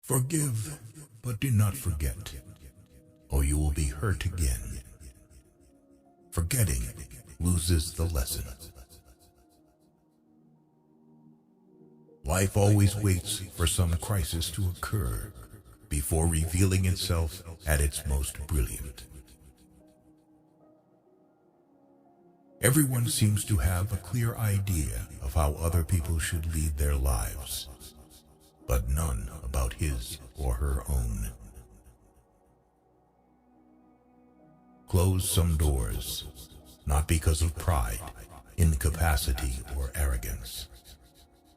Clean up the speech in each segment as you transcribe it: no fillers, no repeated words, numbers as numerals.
Forgive, but do not forget, or you will be hurt again. Forgetting loses the lesson. Life always waits for some crisis to occur before revealing itself at its most brilliant. Everyone seems to have a clear idea of how other people should lead their lives, but none about his or her own. Close some doors, not because of pride, incapacity, or arrogance,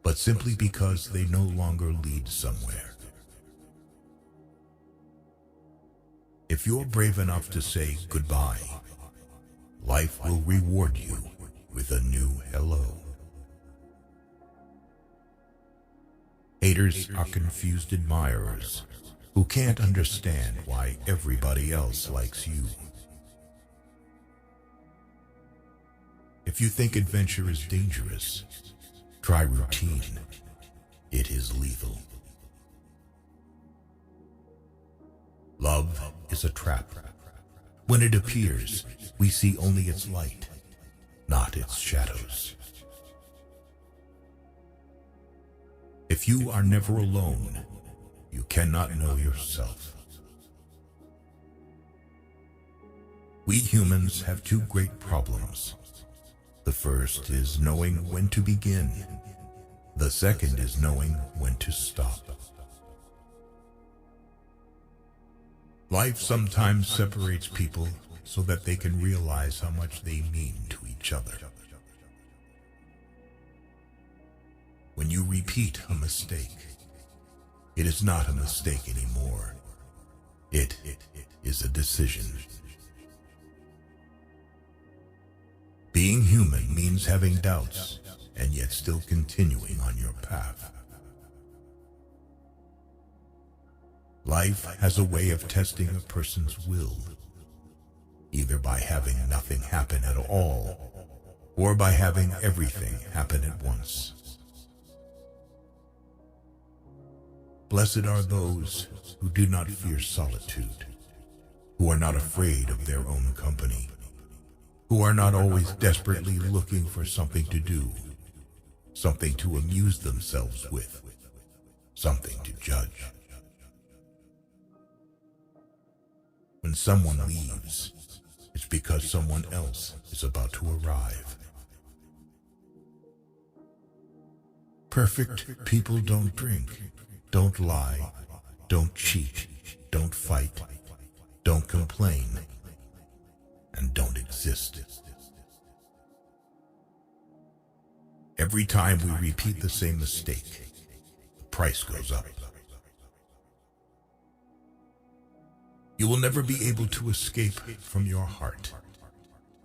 but simply because they no longer lead somewhere. If you're brave enough to say goodbye, life will reward you with a new hello. Haters are confused admirers who can't understand why everybody else likes you. If you think adventure is dangerous, try routine. It is lethal. Love is a trap. When it appears, we see only its light, not its shadows. If you are never alone, you cannot know yourself. We humans have two great problems. The first is knowing when to begin. The second is knowing when to stop. Life sometimes separates people so that they can realize how much they mean to each other. When you repeat a mistake, it is not a mistake anymore. It is a decision. Being human means having doubts and yet still continuing on your path. Life has a way of testing a person's will, either by having nothing happen at all, or by having everything happen at once. Blessed are those who do not fear solitude, who are not afraid of their own company, who are not always desperately looking for something to do, something to amuse themselves with, something to judge. When someone leaves, it's because someone else is about to arrive. Perfect people don't drink, don't lie, don't cheat, don't fight, don't complain, and don't exist. Every time we repeat the same mistake, the price goes up. You will never be able to escape from your heart,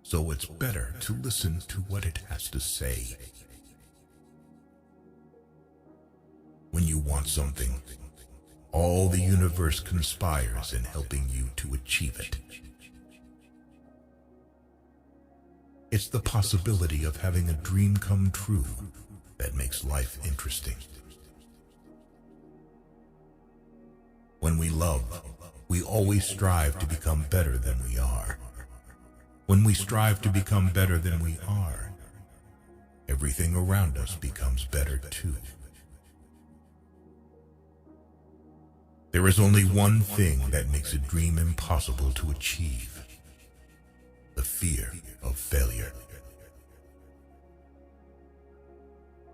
so it's better to listen to what it has to say. When you want something, all the universe conspires in helping you to achieve it. It's the possibility of having a dream come true that makes life interesting. When we love, we always strive to become better than we are. When we strive to become better than we are, everything around us becomes better too. There is only one thing that makes a dream impossible to achieve: the fear of failure.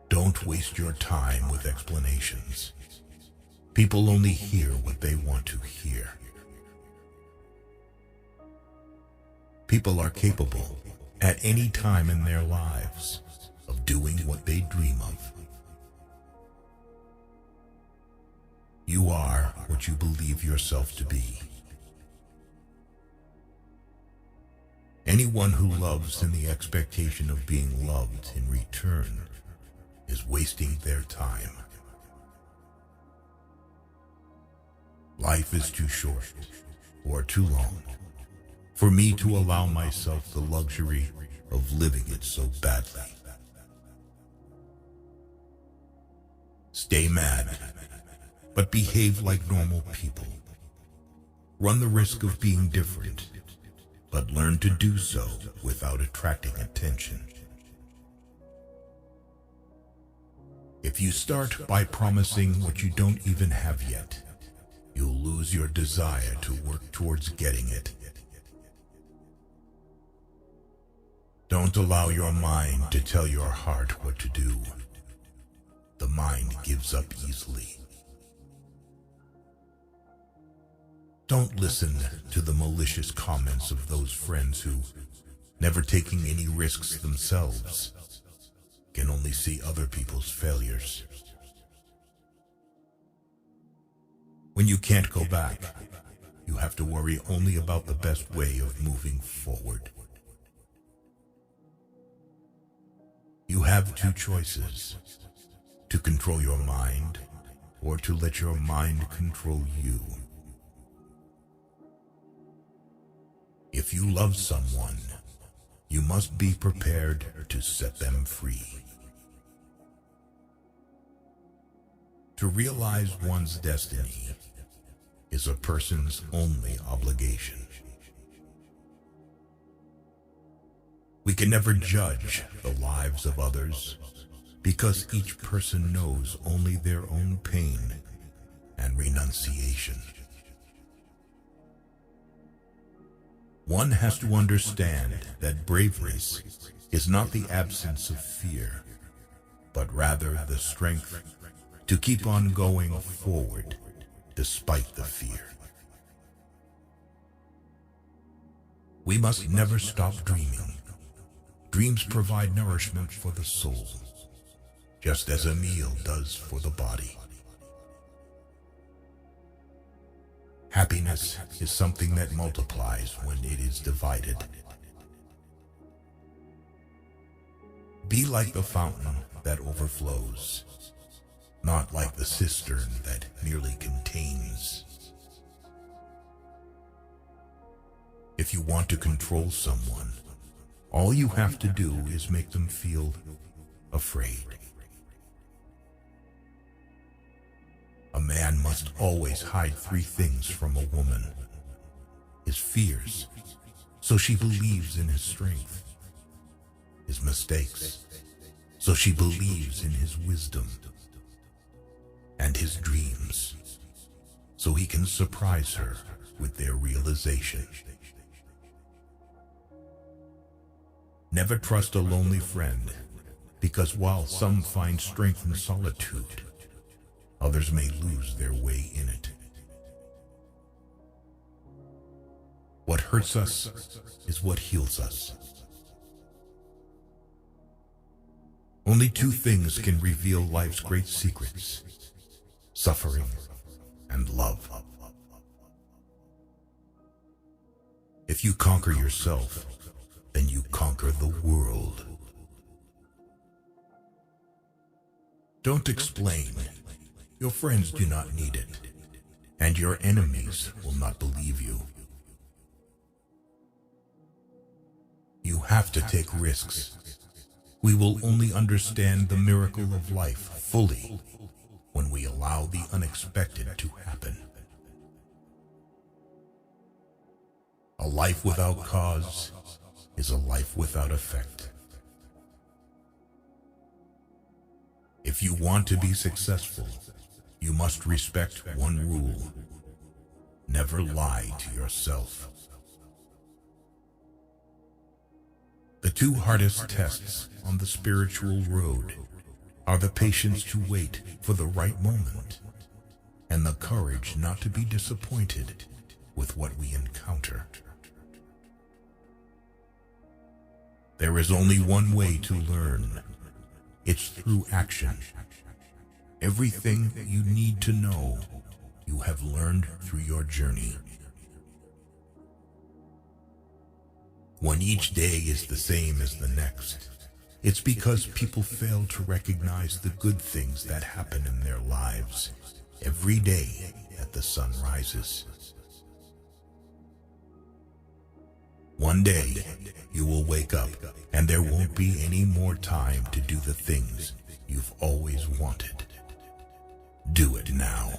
Don't waste your time with explanations. People only hear what they want to hear. People are capable, at any time in their lives, of doing what they dream of. You are what you believe yourself to be. Anyone who loves in the expectation of being loved in return is wasting their time. Life is too short, or too long, for me to allow myself the luxury of living it so badly. Stay mad, but behave like normal people. Run the risk of being different, but learn to do so without attracting attention. If you start by promising what you don't even have yet, you'll lose your desire to work towards getting it. Don't allow your mind to tell your heart what to do. The mind gives up easily. Don't listen to the malicious comments of those friends who, never taking any risks themselves, can only see other people's failures. When you can't go back, you have to worry only about the best way of moving forward. You have two choices: to control your mind or to let your mind control you. If you love someone, you must be prepared to set them free. To realize one's destiny is a person's only obligation. We can never judge the lives of others because each person knows only their own pain and renunciation. One has to understand that bravery is not the absence of fear, but rather the strength to keep on going forward despite the fear. We must never stop dreaming. Dreams provide nourishment for the soul, just as a meal does for the body. Happiness is something that multiplies when it is divided. Be like the fountain that overflows, not like the cistern that merely contains. If you want to control someone, all you have to do is make them feel afraid. A man must always hide three things from a woman: his fears, so she believes in his strength; his mistakes, so she believes in his wisdom; and his dreams, so he can surprise her with their realization. Never trust a lonely friend, because while some find strength in solitude, others may lose their way in it. What hurts us is what heals us. Only two things can reveal life's great secrets: suffering and love. If you conquer yourself, then you conquer the world. Don't explain. Your friends do not need it, and your enemies will not believe you. You have to take risks. We will only understand the miracle of life fully when we allow the unexpected to happen. A life without cause is a life without effect. If you want to be successful, you must respect one rule: never lie to yourself. The two hardest tests on the spiritual road are the patience to wait for the right moment and the courage not to be disappointed with what we encounter. There is only one way to learn. It's through action. Everything that you need to know, you have learned through your journey. When each day is the same as the next, it's because people fail to recognize the good things that happen in their lives every day that the sun rises. One day, you will wake up and there won't be any more time to do the things you've always wanted. Do it now.